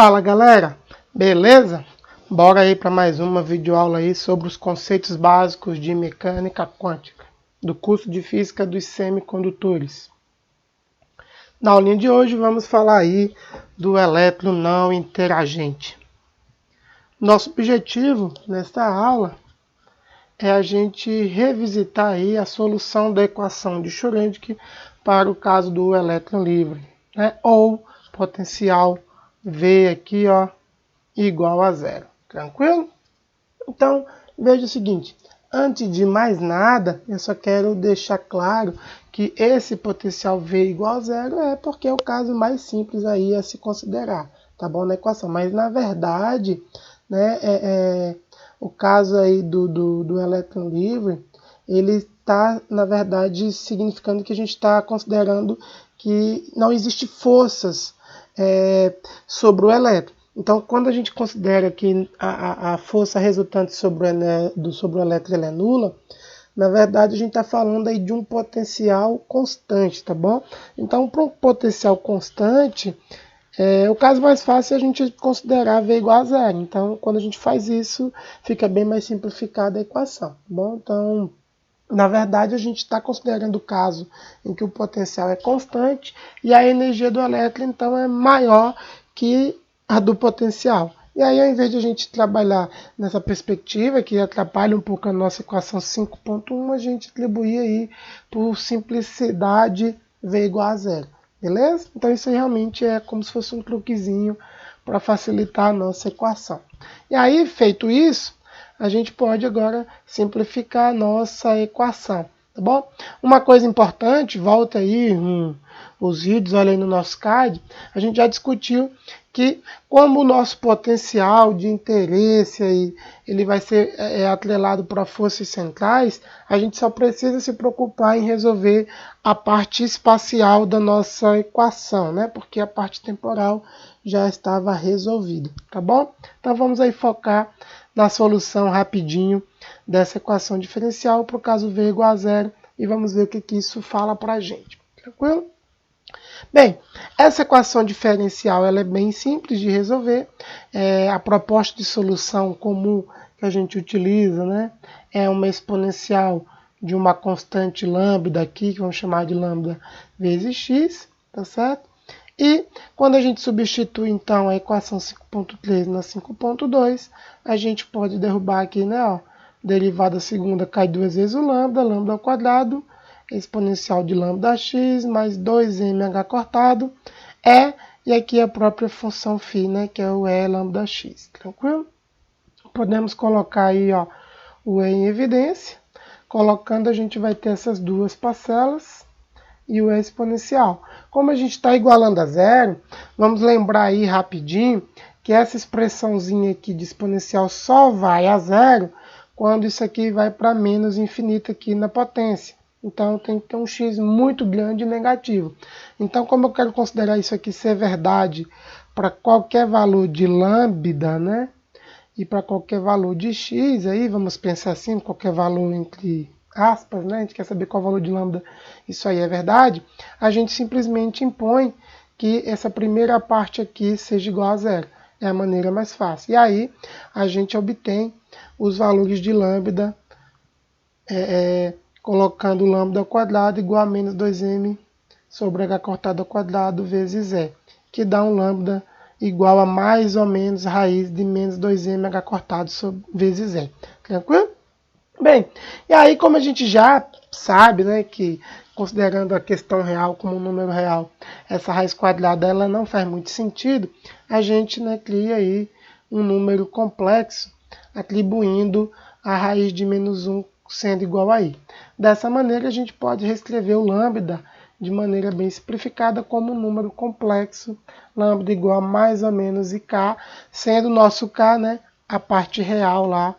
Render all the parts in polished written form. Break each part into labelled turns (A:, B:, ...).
A: Fala galera, beleza? Bora aí para mais uma videoaula aí sobre os conceitos básicos de mecânica quântica, do curso de física dos semicondutores. Na aulinha de hoje vamos falar aí do elétron não interagente. Nosso objetivo nesta aula é a gente revisitar aí a solução da equação de Schrödinger para o caso do elétron livre, né? Ou potencial V aqui, ó, igual a zero. Tranquilo? Então, veja o seguinte, antes de mais nada, eu só quero deixar claro que esse potencial V igual a zero é porque é o caso mais simples aí a se considerar, tá bom, na equação. Mas, na verdade, né, o caso aí do elétron livre, ele está, na verdade, significando que a gente está considerando que não existe forças sobre o elétron. Então, quando a gente considera que a força resultante sobre o elétron ela é nula, na verdade a gente está falando aí de um potencial constante, tá bom? Então, para um potencial constante, o caso mais fácil é a gente considerar V igual a zero. Então, quando a gente faz isso, fica bem mais simplificada a equação, tá bom? Então, na verdade, a gente está considerando o caso em que o potencial é constante e a energia do elétron, então, é maior que a do potencial. E aí, ao invés de a gente trabalhar nessa perspectiva, que atrapalha um pouco a nossa equação 5.1, a gente atribui aí, por simplicidade, V igual a zero. Beleza? Então, isso aí realmente é como se fosse um truquezinho para facilitar a nossa equação. E aí, feito isso, a gente pode agora simplificar a nossa equação, tá bom? Uma coisa importante, volta aí os vídeos, olha aí no nosso card, a gente já discutiu que como o nosso potencial de interesse aí, ele vai ser atrelado para forças centrais, a gente só precisa se preocupar em resolver a parte espacial da nossa equação, né? Porque a parte temporal já estava resolvida, tá bom? Então vamos aí focar na solução rapidinho dessa equação diferencial para o caso V igual a zero e vamos ver o que isso fala para a gente. Tranquilo? Bem, essa equação diferencial ela é bem simples de resolver. A proposta de solução comum que a gente utiliza, né, é uma exponencial de uma constante lambda aqui, que vamos chamar de lambda vezes x, tá certo? E quando a gente substitui, então, a equação 5.3 na 5.2, a gente pode derrubar aqui, né, ó, derivada segunda cai duas vezes o lambda ao quadrado, exponencial de lambda x mais 2mh cortado, e aqui a própria função φ, né, que é o e lambda x, tranquilo? Podemos colocar aí, ó, o e em evidência. Colocando, a gente vai ter essas duas parcelas e o exponencial. Como a gente está igualando a zero, vamos lembrar aí rapidinho que essa expressãozinha aqui de exponencial só vai a zero quando isso aqui vai para menos infinito aqui na potência. Então tem que ter um x muito grande e negativo. Então, como eu quero considerar isso aqui ser verdade para qualquer valor de lambda, né? E para qualquer valor de x, aí vamos pensar assim, qualquer valor entre aspas, né? A gente quer saber qual valor de lambda isso aí é verdade, a gente simplesmente impõe que essa primeira parte aqui seja igual a zero. É a maneira mais fácil. E aí a gente obtém os valores de lambda colocando lambda ao quadrado igual a menos 2m sobre h cortado ao quadrado vezes e, que dá um lambda igual a mais ou menos raiz de menos 2m h cortado vezes e. Tranquilo? Bem, e aí como a gente já sabe, né, que considerando a questão real como um número real, essa raiz quadrada ela não faz muito sentido, a gente, né, cria aí um número complexo atribuindo a raiz de menos 1 sendo igual a i. Dessa maneira a gente pode reescrever o lambda de maneira bem simplificada como um número complexo, lambda igual a mais ou menos ik, sendo o nosso k, né, a parte real lá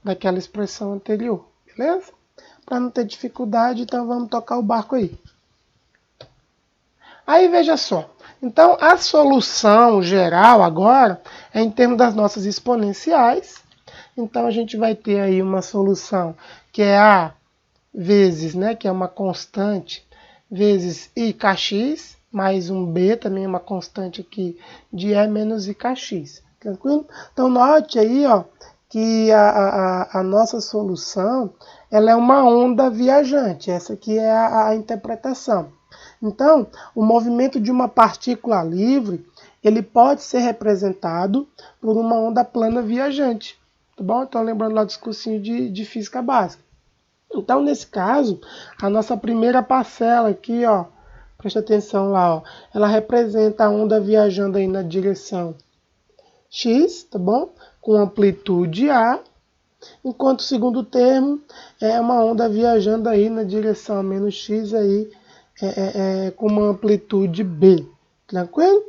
A: daquela expressão anterior, beleza? Para não ter dificuldade, então vamos tocar o barco aí. Aí veja só, então a solução geral agora é em termos das nossas exponenciais. Então a gente vai ter aí uma solução que é a vezes, né, que é uma constante, vezes ikx mais um B, também uma constante aqui de E menos IKX. Tranquilo? Então note aí, ó, que a nossa solução ela é uma onda viajante. Essa aqui é a interpretação. Então, o movimento de uma partícula livre ele pode ser representado por uma onda plana viajante. Tá bom? Então, lembrando lá do discursinho de física básica. Então, nesse caso, a nossa primeira parcela aqui, ó, presta atenção lá, ó, ela representa a onda viajando aí na direção x, tá bom? Com amplitude A, enquanto o segundo termo é uma onda viajando aí na direção menos x aí, com uma amplitude B, tranquilo?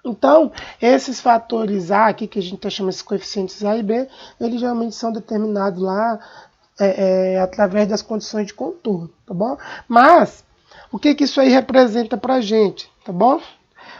A: Então, esses fatores A aqui, que a gente está chamando esses coeficientes A e B, eles geralmente são determinados lá através das condições de contorno, tá bom? Mas, o que isso aí representa para a gente, tá bom?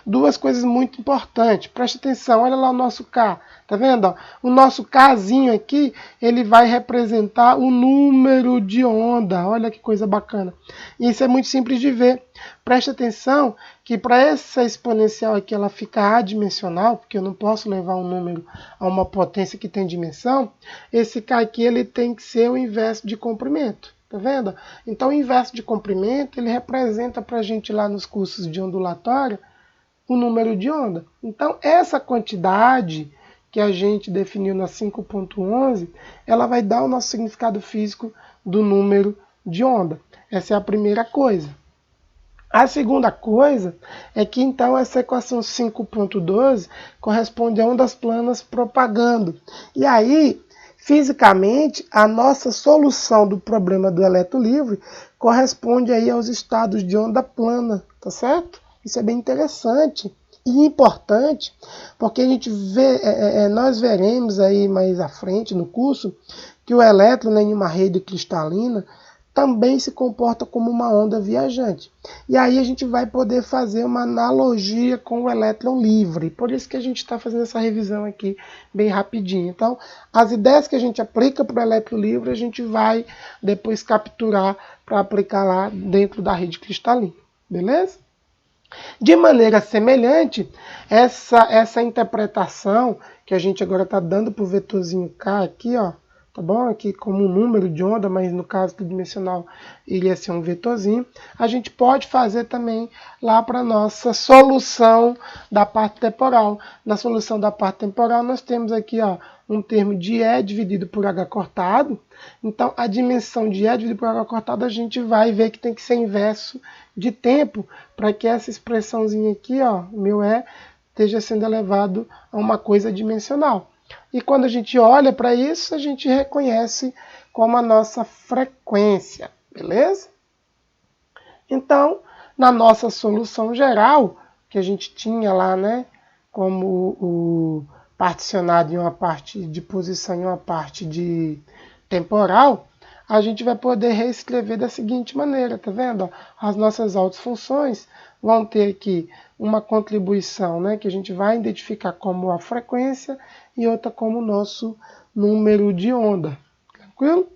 A: Duas coisas muito importantes. Preste atenção, olha lá o nosso K. Tá vendo? O nosso Kzinho aqui, ele vai representar o número de onda. Olha que coisa bacana. E isso é muito simples de ver. Preste atenção que para essa exponencial aqui ela fica adimensional, porque eu não posso levar um número a uma potência que tem dimensão. Esse K aqui ele tem que ser o inverso de comprimento. Tá vendo? Então o inverso de comprimento ele representa para a gente lá nos cursos de ondulatória o número de onda. Então, essa quantidade que a gente definiu na 5.11, ela vai dar o nosso significado físico do número de onda. Essa é a primeira coisa. A segunda coisa é que, então, essa equação 5.12 corresponde a ondas planas propagando. E aí, fisicamente, a nossa solução do problema do elétron livre corresponde aí aos estados de onda plana, tá certo? Isso é bem interessante e importante, porque a gente nós veremos aí mais à frente no curso que o elétron em uma rede cristalina também se comporta como uma onda viajante. E aí a gente vai poder fazer uma analogia com o elétron livre. Por isso que a gente está fazendo essa revisão aqui bem rapidinho. Então, as ideias que a gente aplica para o elétron livre, a gente vai depois capturar para aplicar lá dentro da rede cristalina. Beleza? De maneira semelhante, essa interpretação que a gente agora está dando para o vetorzinho K aqui, ó, tá bom? Aqui como um número de onda, mas no caso tridimensional iria ser um vetorzinho. A gente pode fazer também lá para a nossa solução da parte temporal. Na solução da parte temporal nós temos aqui, ó, um termo de E dividido por H cortado. Então, a dimensão de E dividido por H cortado, a gente vai ver que tem que ser inverso de tempo para que essa expressãozinha aqui, ó, meu E, esteja sendo elevado a uma coisa dimensional. E quando a gente olha para isso, a gente reconhece como a nossa frequência, beleza? Então, na nossa solução geral, que a gente tinha lá, né, como o particionado em uma parte de posição e uma parte de temporal, a gente vai poder reescrever da seguinte maneira, tá vendo? As nossas autofunções vão ter aqui uma contribuição, né, que a gente vai identificar como a frequência e outra como o nosso número de onda, tranquilo?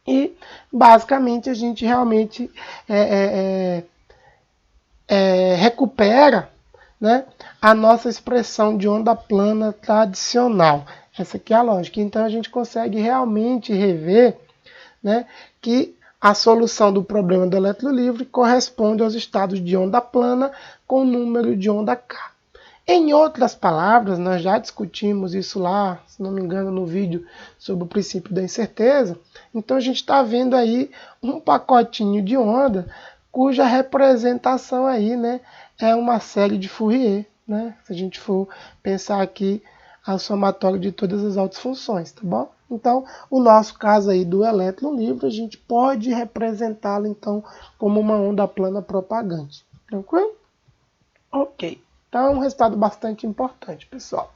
A: E, basicamente, a gente realmente recupera, né, a nossa expressão de onda plana tradicional. Essa aqui é a lógica. Então, a gente consegue realmente rever, né, que a solução do problema do elétron livre corresponde aos estados de onda plana com o número de onda K. Em outras palavras, nós já discutimos isso lá, se não me engano, no vídeo sobre o princípio da incerteza. Então, a gente está vendo aí um pacotinho de onda cuja representação aí, né, é uma série de Fourier, né? Se a gente for pensar aqui a somatória de todas as autofunções, tá bom? Então, o nosso caso aí do elétron livre, a gente pode representá-lo então como uma onda plana propagante. Tranquilo? Ok. Então, é um resultado bastante importante, pessoal.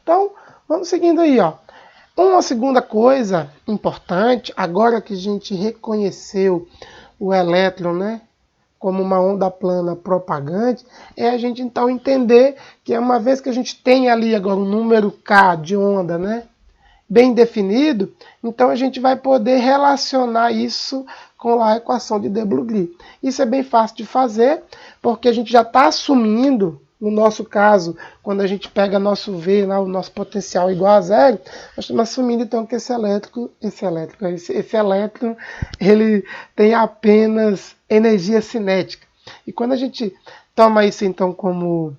A: Então, vamos seguindo aí, ó. Uma segunda coisa importante, agora que a gente reconheceu o elétron, né, como uma onda plana propagante, é a gente então entender que uma vez que a gente tem ali agora um número K de onda, né, bem definido, então a gente vai poder relacionar isso com a equação de de Broglie. Isso é bem fácil de fazer, porque a gente já está assumindo, no nosso caso, quando a gente pega nosso V, o nosso potencial igual a zero, nós estamos assumindo então que esse elétron, ele tem apenas energia cinética. E quando a gente toma isso então como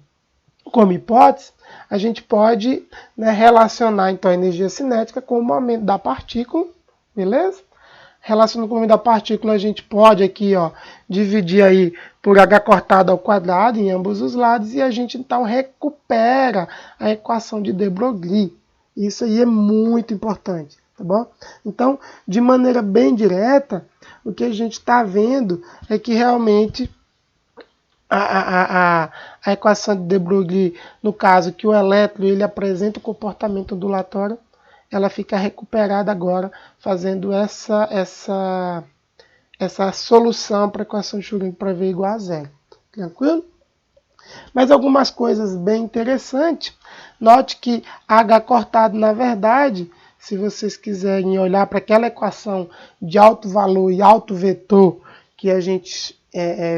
A: hipótese, a gente pode, né, relacionar então a energia cinética com o momento da partícula, beleza? Relacionando com o momento da partícula, a gente pode aqui, ó, dividir aí por h cortado ao quadrado em ambos os lados e a gente então recupera a equação de de Broglie. Isso aí é muito importante, tá bom? Então, de maneira bem direta, o que a gente está vendo é que realmente a equação de de Broglie, no caso que o elétron ele apresenta o comportamento ondulatório, ela fica recuperada agora, fazendo essa solução para a equação de Schrödinger para V igual a zero. Tranquilo? Mas algumas coisas bem interessantes. Note que H cortado, na verdade, se vocês quiserem olhar para aquela equação de alto valor e alto vetor que a gente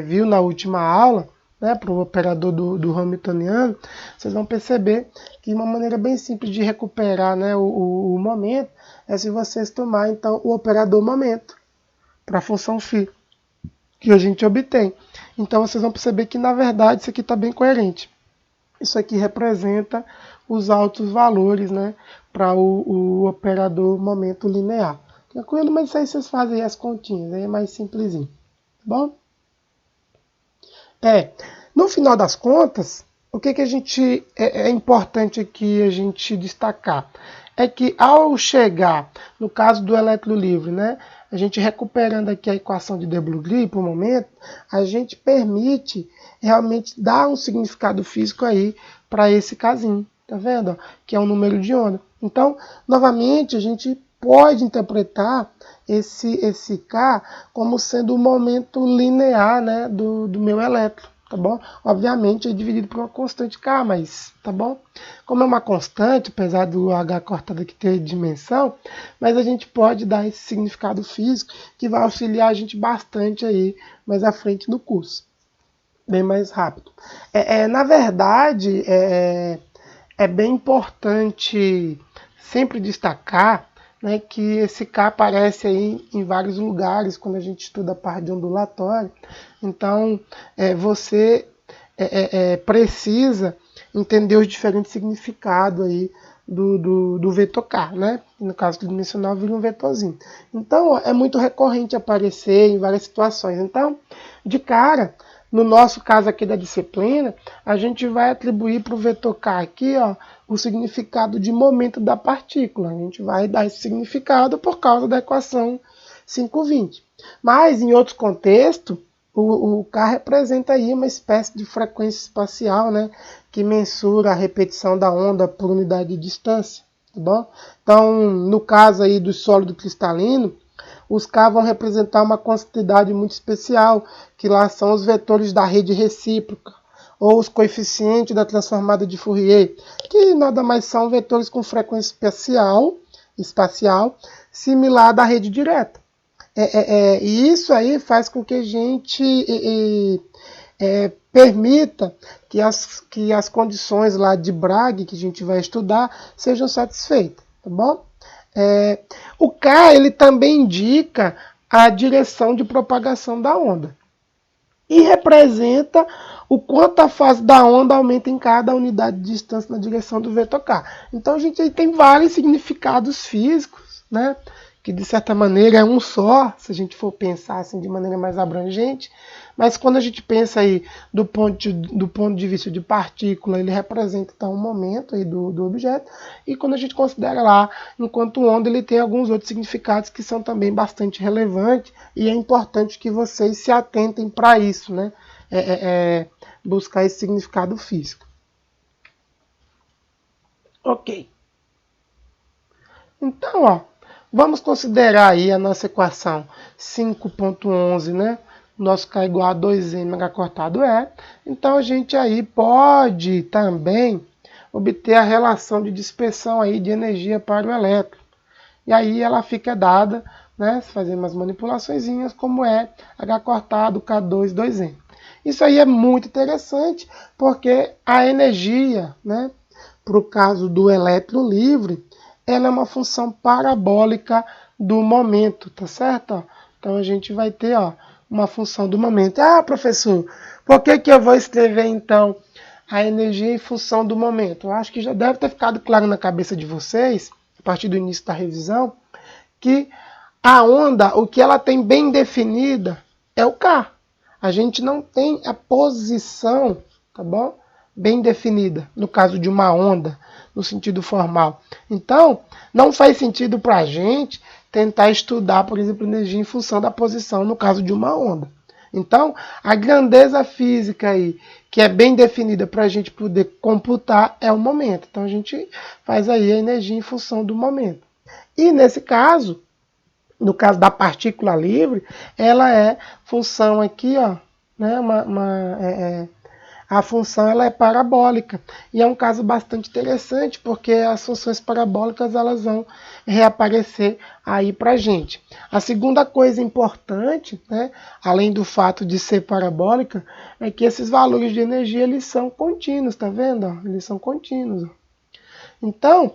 A: viu na última aula, né, para o operador do Hamiltoniano, vocês vão perceber que uma maneira bem simples de recuperar, né, o momento é se vocês tomarem então o operador momento para a função φ que a gente obtém. Então vocês vão perceber que na verdade isso aqui está bem coerente. Isso aqui representa os altos valores, né, para o operador momento linear. Tranquilo? Mas isso aí vocês fazem as continhas, aí é mais simplesinho. Tá bom? No final das contas, o que a gente é importante aqui a gente destacar é que ao chegar, no caso do elétron livre, né, a gente recuperando aqui a equação de de Broglie por momento, a gente permite realmente dar um significado físico aí para esse casinho, tá vendo? Que é um número de onda. Então, novamente, a gente pode interpretar esse K como sendo o momento linear, né, do meu elétron, tá bom? Obviamente é dividido por uma constante K, mas tá bom? Como é uma constante, apesar do H cortado aqui ter dimensão, mas a gente pode dar esse significado físico que vai auxiliar a gente bastante aí mais à frente no curso. Bem mais rápido. Na verdade, é bem importante sempre destacar, né, que esse K aparece aí em vários lugares quando a gente estuda a parte de ondulatório. Então, você precisa entender os diferentes significados aí do vetor K, né? No caso do dimensional, vira um vetorzinho. Então, é muito recorrente aparecer em várias situações. Então, de cara, no nosso caso aqui da disciplina, a gente vai atribuir para o vetor K aqui, ó, o significado de momento da partícula. A gente vai dar esse significado por causa da equação 520. Mas, em outros contextos, o K representa aí uma espécie de frequência espacial, né, que mensura a repetição da onda por unidade de distância. Tá bom? Então, no caso aí do sólido cristalino, os K vão representar uma quantidade muito especial, que lá são os vetores da rede recíproca, ou os coeficientes da transformada de Fourier, que nada mais são vetores com frequência espacial similar da rede direta. E isso aí faz com que a gente permita que as condições lá de Bragg, que a gente vai estudar, sejam satisfeitas, tá bom? O K ele também indica a direção de propagação da onda e representa o quanto a fase da onda aumenta em cada unidade de distância na direção do vetor K. Então a gente aí tem vários significados físicos, né, que de certa maneira é um só, se a gente for pensar assim de maneira mais abrangente, mas quando a gente pensa aí do ponto de vista de partícula, ele representa então um momento aí do objeto, e quando a gente considera lá, enquanto onda, ele tem alguns outros significados que são também bastante relevantes, e é importante que vocês se atentem para isso, né? Buscar esse significado físico. Ok. Então, ó, vamos considerar aí a nossa equação 5.11, né? Nosso K igual a 2mh cortado E. Então, a gente aí pode também obter a relação de dispersão aí de energia para o elétron. E aí ela fica dada né, fazer umas manipulaçõezinhas, como é H cortado, K2, 2N. Isso aí é muito interessante, porque a energia, né, para o caso do elétron livre, ela é uma função parabólica do momento, tá certo? Então a gente vai ter, ó, uma função do momento. Ah, professor, por que eu vou escrever então a energia em função do momento? Eu acho que já deve ter ficado claro na cabeça de vocês, a partir do início da revisão, que a onda, o que ela tem bem definida é o K. A gente não tem a posição, tá bom? Bem definida, no caso de uma onda, no sentido formal. Então, não faz sentido para a gente tentar estudar, por exemplo, energia em função da posição, no caso de uma onda. Então, a grandeza física aí, que é bem definida para a gente poder computar, é o momento. Então, a gente faz aí a energia em função do momento. E nesse caso, no caso da partícula livre, ela é função aqui, ó, né, a função ela é parabólica. E é um caso bastante interessante, porque as funções parabólicas elas vão reaparecer aí para a gente. A segunda coisa importante, né, além do fato de ser parabólica, é que esses valores de energia eles são contínuos, tá vendo? Eles são contínuos. Então,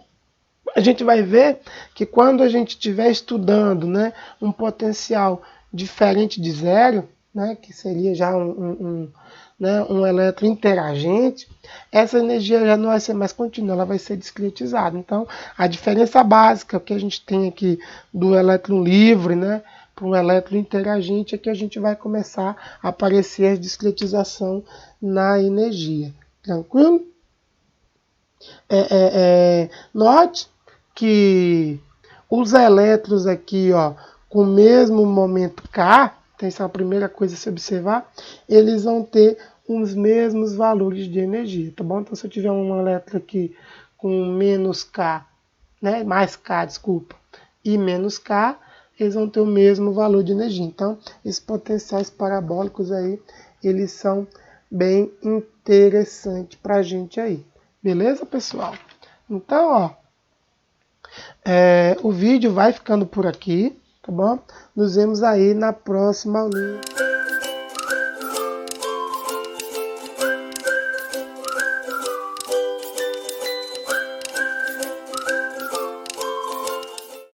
A: a gente vai ver que quando a gente estiver estudando, né, um potencial diferente de zero, né, que seria já um elétron interagente, essa energia já não vai ser mais contínua, ela vai ser discretizada. Então, a diferença básica que a gente tem aqui do elétron livre, né, para um elétron interagente é que a gente vai começar a aparecer a discretização na energia. Tranquilo? Note que os elétrons aqui, ó, com o mesmo momento K, então essa é a primeira coisa a se observar, eles vão ter os mesmos valores de energia, tá bom? Então se eu tiver um elétron aqui com menos K, né, mais K, desculpa, e menos K, eles vão ter o mesmo valor de energia. Então, esses potenciais parabólicos aí, eles são bem interessantes para a gente aí. Beleza, pessoal? Então, ó, o vídeo vai ficando por aqui, tá bom? Nos vemos aí na próxima aulinha.